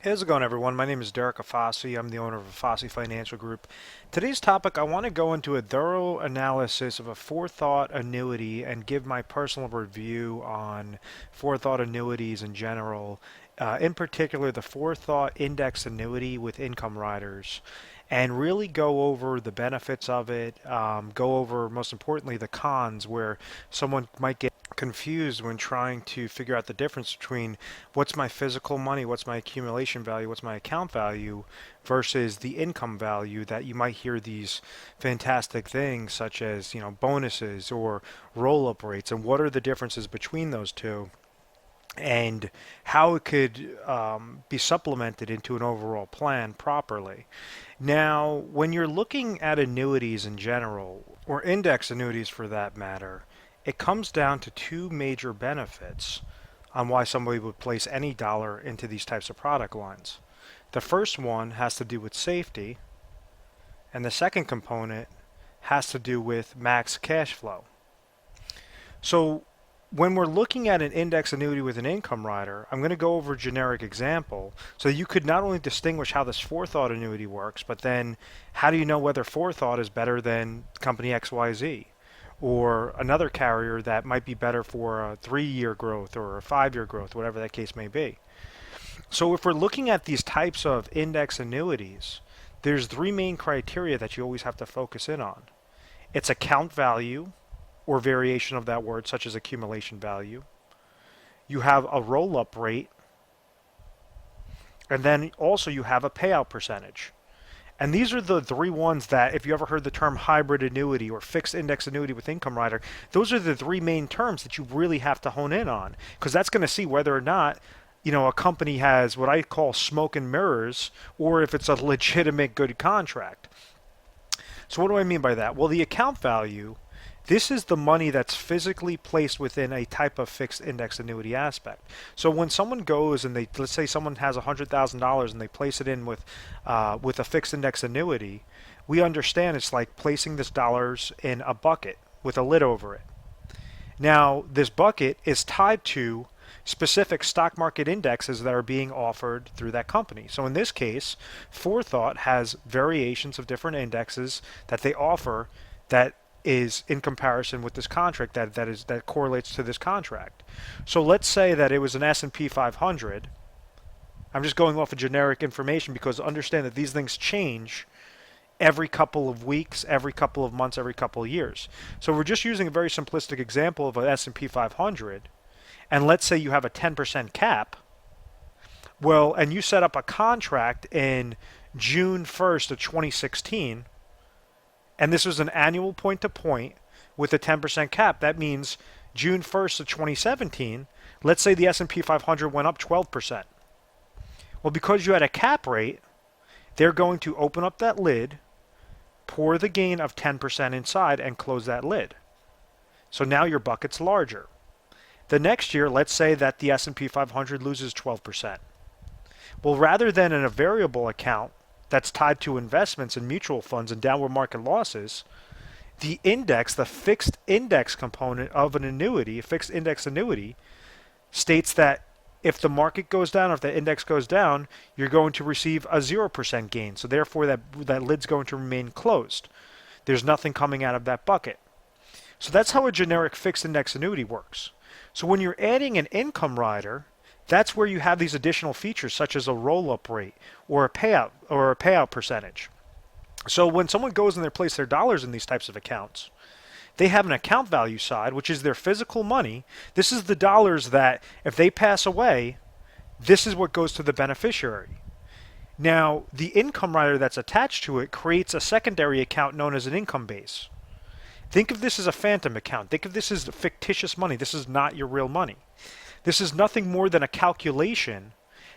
How's it going, everyone? My name is Derek Afasi. I'm the owner of Afasi Financial Group. Today's topic, I want to go into a thorough analysis of a Forethought annuity and give my personal review on Forethought annuities in general, in particular the Forethought index annuity with income riders, and really go over the benefits of it, go over, most importantly, the cons where someone might get confused when trying to figure out the difference between what's my physical money, what's my accumulation value, what's my account value versus the income value that you might hear these fantastic things such as, bonuses or roll-up rates, and what are the differences between those two and how it could be supplemented into an overall plan properly. Now, when you're looking at annuities in general, or index annuities for that matter, it comes down to two major benefits on why somebody would place any dollar into these types of product lines. The first one has to do with safety, and the second component has to do with max cash flow. So when we're looking at an index annuity with an income rider, I'm going to go over a generic example so you could not only distinguish how this Forethought annuity works, but then how do you know whether Forethought is better than company XYZ? Or another carrier that might be better for a 3-year growth or a 5-year growth, whatever that case may be. So if we're looking at these types of index annuities, there's three main criteria that you always have to focus in on. It's account value or variation of that word, such as accumulation value. You have a roll-up rate, and then also you have a payout percentage. And these are the three ones that, if you ever heard the term hybrid annuity or fixed index annuity with income rider, those are the three main terms that you really have to hone in on, because that's going to see whether or not, a company has what I call smoke and mirrors, or if it's a legitimate good contract. So what do I mean by that? Well, the account value, this is the money that's physically placed within a type of fixed index annuity aspect. So when someone goes and let's say someone has $100,000 and they place it in with a fixed index annuity, we understand it's like placing this dollars in a bucket with a lid over it. Now, this bucket is tied to specific stock market indexes that are being offered through that company. So in this case, Forethought has variations of different indexes that they offer that is in comparison with this contract that correlates to this contract. So let's say that it was an S&P 500. I'm just going off of generic information because understand that these things change every couple of weeks, every couple of months, every couple of years. So we're just using a very simplistic example of an S&P 500, and let's say you have a 10% cap. Well, and you set up a contract in June 1st of 2016, and this was an annual point-to-point with a 10% cap. That means June 1st of 2017, let's say the S&P 500 went up 12%. Well, because you had a cap rate, they're going to open up that lid, pour the gain of 10% inside, and close that lid. So now your bucket's larger. The next year, let's say that the S&P 500 loses 12%. Well, rather than in a variable account that's tied to investments in mutual funds and downward market losses, the index, the fixed index component of an annuity, a fixed index annuity, states that if the market goes down, if the index goes down, you're going to receive a 0% gain. So therefore, that lid's going to remain closed. There's nothing coming out of that bucket. So that's how a generic fixed index annuity works. So when you're adding an income rider, that's where you have these additional features such as a roll-up rate or a payout percentage. So when someone goes and they place their dollars in these types of accounts, they have an account value side, which is their physical money. This is the dollars that if they pass away, this is what goes to the beneficiary. Now, the income rider that's attached to it creates a secondary account known as an income base. Think of this as a phantom account. Think of this as fictitious money. This is not your real money. This is nothing more than a calculation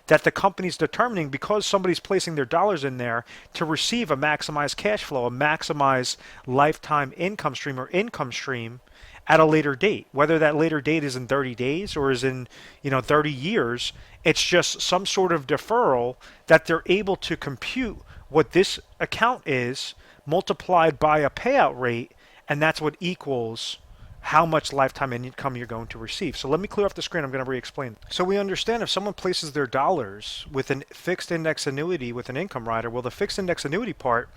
that the company's determining because somebody's placing their dollars in there to receive a maximized cash flow, a maximized lifetime income stream or income stream at a later date. Whether that later date is in 30 days or is in 30 years, it's just some sort of deferral that they're able to compute what this account is multiplied by a payout rate, and that's what equals how much lifetime income you're going to receive. So let me clear off the screen. I'm going to re-explain. So we understand if someone places their dollars with a fixed index annuity with an income rider, well, the fixed index annuity part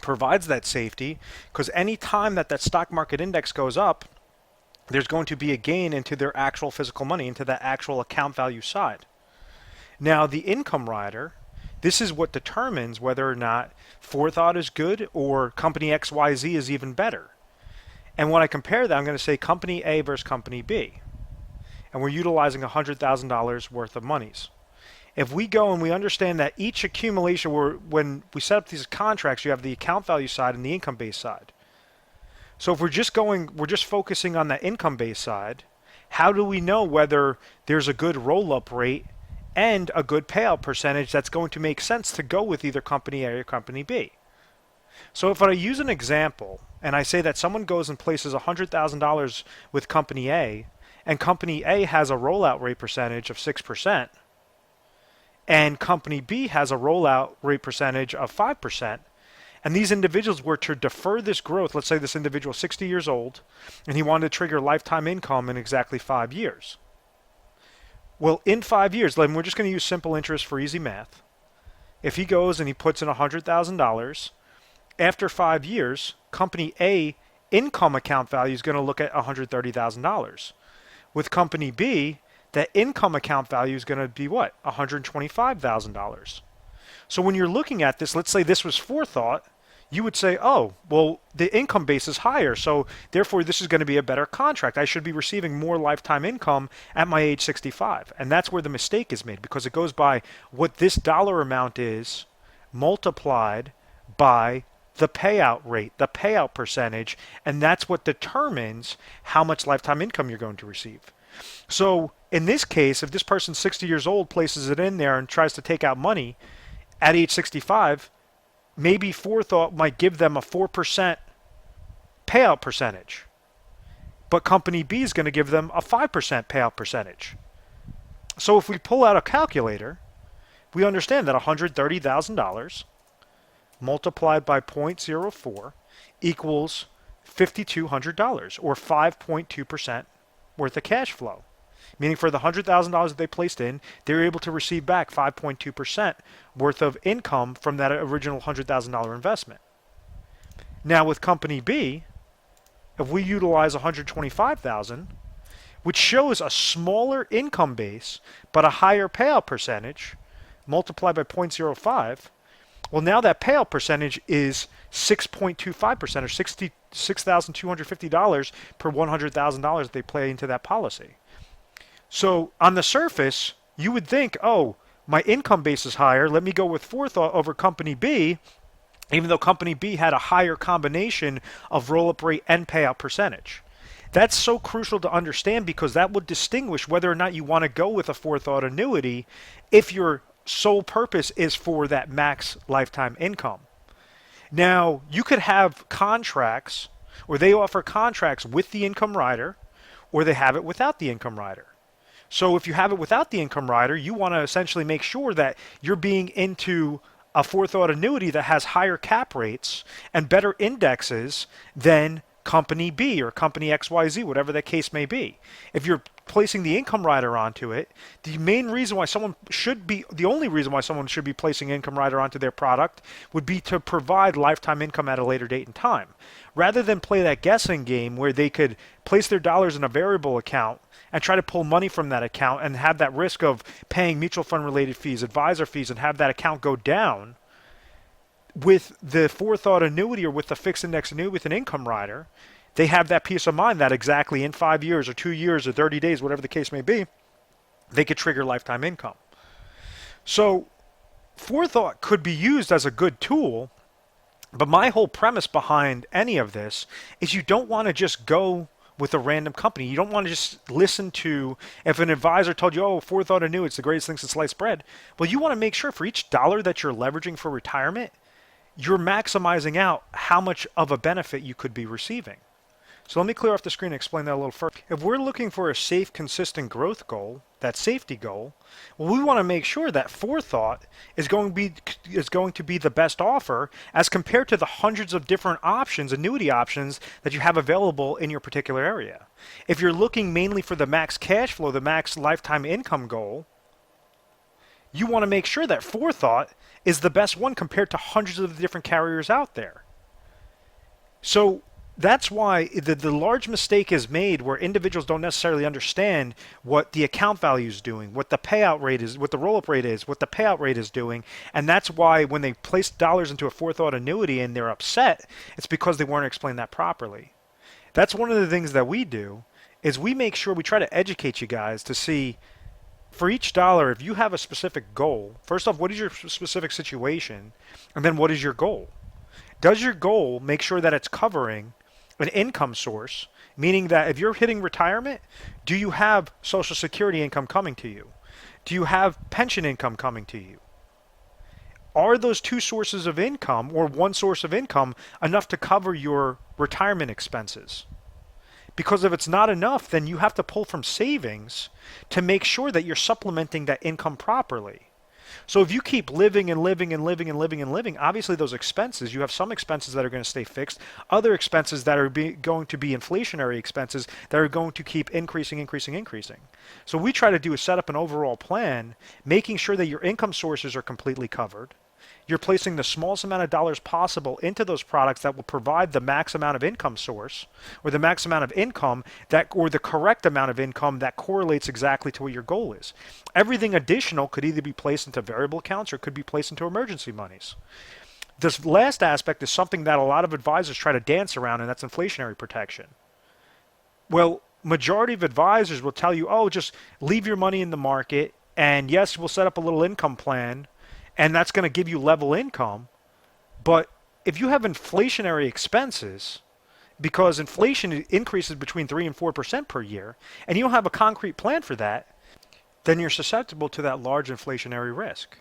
provides that safety because any time that that stock market index goes up, there's going to be a gain into their actual physical money, into that actual account value side. Now, the income rider, this is what determines whether or not Forethought is good or company XYZ is even better. And when I compare that, I'm going to say company A versus company B. And we're utilizing $100,000 worth of monies. If we go and we understand that each accumulation, when we set up these contracts, you have the account value side and the income base side. So if we're just focusing on that income base side, how do we know whether there's a good roll-up rate and a good payout percentage that's going to make sense to go with either company A or company B? So if I use an example and I say that someone goes and places $100,000 with company A, and company A has a rollout rate percentage of 6%, and company B has a rollout rate percentage of 5%, and these individuals were to defer this growth, let's say this individual is 60 years old, and he wanted to trigger lifetime income in exactly 5 years. Well, in 5 years, we're just going to use simple interest for easy math. If he goes and he puts in $100,000, after 5 years, company A income account value is going to look at $130,000. With company B, that income account value is going to be what? $125,000. So when you're looking at this, let's say this was Forethought, you would say, oh, well, the income base is higher, so therefore this is going to be a better contract. I should be receiving more lifetime income at my age 65. And that's where the mistake is made, because it goes by what this dollar amount is multiplied by the payout rate, the payout percentage, and that's what determines how much lifetime income you're going to receive. So in this case, if this person's 60 years old, places it in there and tries to take out money at age 65, maybe Forethought might give them a 4% payout percentage, but company B is going to give them a 5% payout percentage. So if we pull out a calculator, we understand that $130,000 multiplied by 0.04 equals $5,200, or 5.2% worth of cash flow. Meaning for the $100,000 that they placed in, they were able to receive back 5.2% worth of income from that original $100,000 investment. Now with company B, if we utilize $125,000, which shows a smaller income base but a higher payout percentage, multiplied by 0.05, well, now that payout percentage is 6.25%, or $66,250 per $100,000 they play into that policy. So on the surface, you would think, oh, my income base is higher. Let me go with Forethought over company B, even though company B had a higher combination of roll-up rate and payout percentage. That's so crucial to understand, because that would distinguish whether or not you want to go with a Forethought annuity if your sole purpose is for that max lifetime income. Now, you could have contracts, or they offer contracts with the income rider, or they have it without the income rider. So if you have it without the income rider, you want to essentially make sure that you're being into a Forethought annuity that has higher cap rates and better indexes than company B or company XYZ, whatever that case may be. If you're placing the income rider onto it, the only reason why someone should be placing income rider onto their product would be to provide lifetime income at a later date and time. Rather than play that guessing game where they could place their dollars in a variable account and try to pull money from that account and have that risk of paying mutual fund related fees, advisor fees, and have that account go down, with the Forethought annuity or with the fixed index annuity with an income rider, they have that peace of mind that exactly in 5 years or 2 years or 30 days, whatever the case may be, they could trigger lifetime income. So Forethought could be used as a good tool, but my whole premise behind any of this is you don't want to just go with a random company. You don't want to just listen to, if an advisor told you, oh, Forethought annuity, it's the greatest thing since sliced bread. Well, you want to make sure for each dollar that you're leveraging for retirement, you're maximizing out how much of a benefit you could be receiving. So let me clear off the screen and explain that a little further. If we're looking for a safe, consistent growth goal, that safety goal, well, we want to make sure that Forethought is going to be the best offer as compared to the hundreds of different options, annuity options that you have available in your particular area. If you're looking mainly for the max cash flow, the max lifetime income goal, you want to make sure that Forethought is the best one compared to hundreds of the different carriers out there. So that's why the large mistake is made where individuals don't necessarily understand what the account value is doing, what the payout rate is, what the roll-up rate is, what the payout rate is doing. And that's why when they place dollars into a Forethought annuity and they're upset, it's because they weren't explained that properly. That's one of the things that we do is we make sure we try to educate you guys to see for each dollar, if you have a specific goal, first off, what is your specific situation? And then what is your goal? Does your goal make sure that it's covering an income source, meaning that if you're hitting retirement, do you have Social Security income coming to you? Do you have pension income coming to you? Are those two sources of income or one source of income enough to cover your retirement expenses? Because if it's not enough, then you have to pull from savings to make sure that you're supplementing that income properly. So if you keep living and living and living and living and living, obviously those expenses, you have some expenses that are going to stay fixed, other expenses that are going to be inflationary expenses that are going to keep increasing, increasing, increasing. So what we try to do is set up an overall plan, making sure that your income sources are completely covered. You're placing the smallest amount of dollars possible into those products that will provide the max amount of income source or the max amount of income that or the correct amount of income that correlates exactly to what your goal is. Everything additional could either be placed into variable accounts or could be placed into emergency monies. This last aspect is something that a lot of advisors try to dance around, and that's inflationary protection. Well, majority of advisors will tell you, oh, just leave your money in the market, and yes, we'll set up a little income plan, and that's going to give you level income. But if you have inflationary expenses, because inflation increases between 3 and 4% per year, and you don't have a concrete plan for that, then you're susceptible to that large inflationary risk.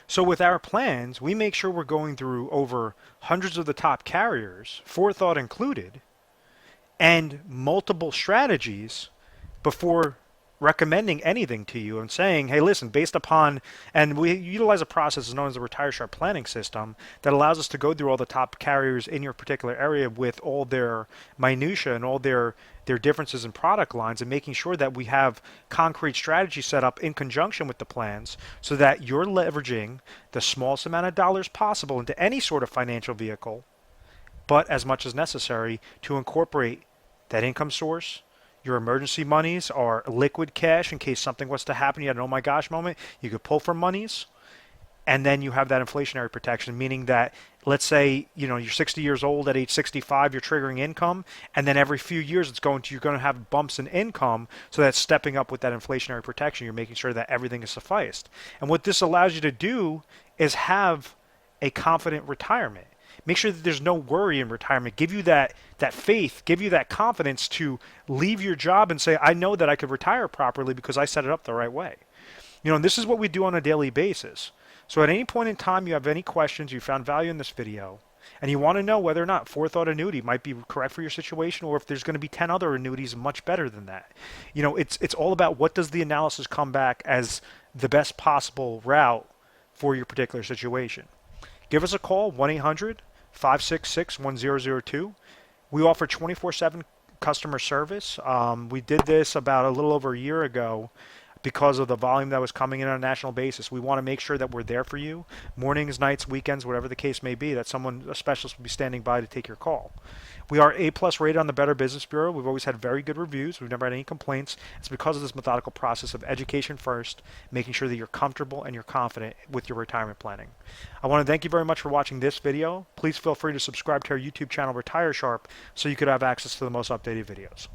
So with our plans, we make sure we're going through over hundreds of the top carriers, Forethought included, and multiple strategies before recommending anything to you and saying, hey, listen, based upon, and we utilize a process known as the Retire Sharp planning system that allows us to go through all the top carriers in your particular area with all their minutia and all their differences in product lines, and making sure that we have concrete strategy set up in conjunction with the plans so that you're leveraging the smallest amount of dollars possible into any sort of financial vehicle, but as much as necessary to incorporate that income source. Your emergency monies are liquid cash in case something was to happen. You had an oh my gosh moment. You could pull from monies. And then you have that inflationary protection, meaning that, let's say, you're 60 years old, at age 65, you're triggering income. And then every few years, you're going to have bumps in income. So that's stepping up with that inflationary protection. You're making sure that everything is sufficed. And what this allows you to do is have a confident retirement. Make sure that there's no worry in retirement. Give you that faith, give you that confidence to leave your job and say, I know that I could retire properly because I set it up the right way. And this is what we do on a daily basis. So at any point in time you have any questions, you found value in this video, and you want to know whether or not Forethought Annuity might be correct for your situation, or if there's going to be 10 other annuities much better than that. It's all about what does the analysis come back as the best possible route for your particular situation. Give us a call, 1-800-566-1002. We offer 24/7 customer service. We did this about a little over a year ago because of the volume that was coming in on a national basis. We want to make sure that we're there for you, mornings, nights, weekends, whatever the case may be, that a specialist will be standing by to take your call. We are A+ rated on the Better Business Bureau. We've always had very good reviews. We've never had any complaints. It's because of this methodical process of education first, making sure that you're comfortable and you're confident with your retirement planning. I want to thank you very much for watching this video. Please feel free to subscribe to our YouTube channel, Retire Sharp, so you could have access to the most updated videos.